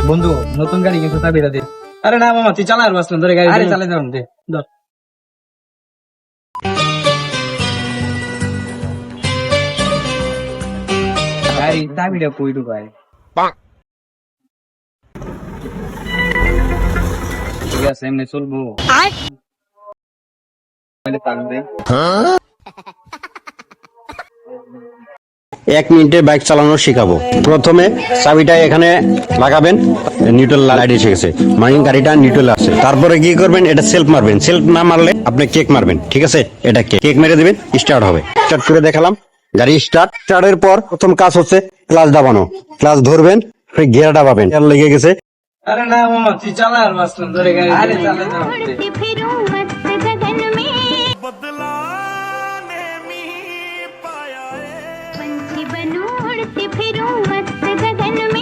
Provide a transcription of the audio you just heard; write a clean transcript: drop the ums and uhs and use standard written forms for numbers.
বন্ধু নতুন গাড়ি কিন্তু চাবিটা দে। আরে না মামা, তুই চালা আর বাসলাম ধরে গাড়ি। আরে চালাই যাও দে। ধর। গাড়ি চাবিটা কই ঢুকায়? ঠিক আছে এমনি চলবো। থাকবে 1 মিনিটে বাইক চালানো শিখাবো। প্রথমে চাবিটা এখানে লাগাবেন, নিউট্রাল লাইট এসে গেছে, মানে গাড়িটা নিউট্রাল আছে। তারপরে কি করবেন, এটা সেলফ মারবেন। সেলফ না মারলে আপনি কেক মারবেন, ঠিক আছে? এটা কেক মেরে দিবেন, স্টার্ট হবে। স্টার্ট করে দেখালাম, গাড়ি স্টার্টের পর প্রথম কাজ হচ্ছে ক্লাচ দাবানো। ক্লাচ ধরবেন, ফির গিয়ারটা পাবেন, গিয়ার লেগে গেছে। আরে না মামা, তুই চালা আর বাসলাম ধরে গাড়ি। আরে চালাই যাও দে। उड़ती फिरूं मस्त गगन में पंछी बनूं उड़ती फिरूं मस्त गगन में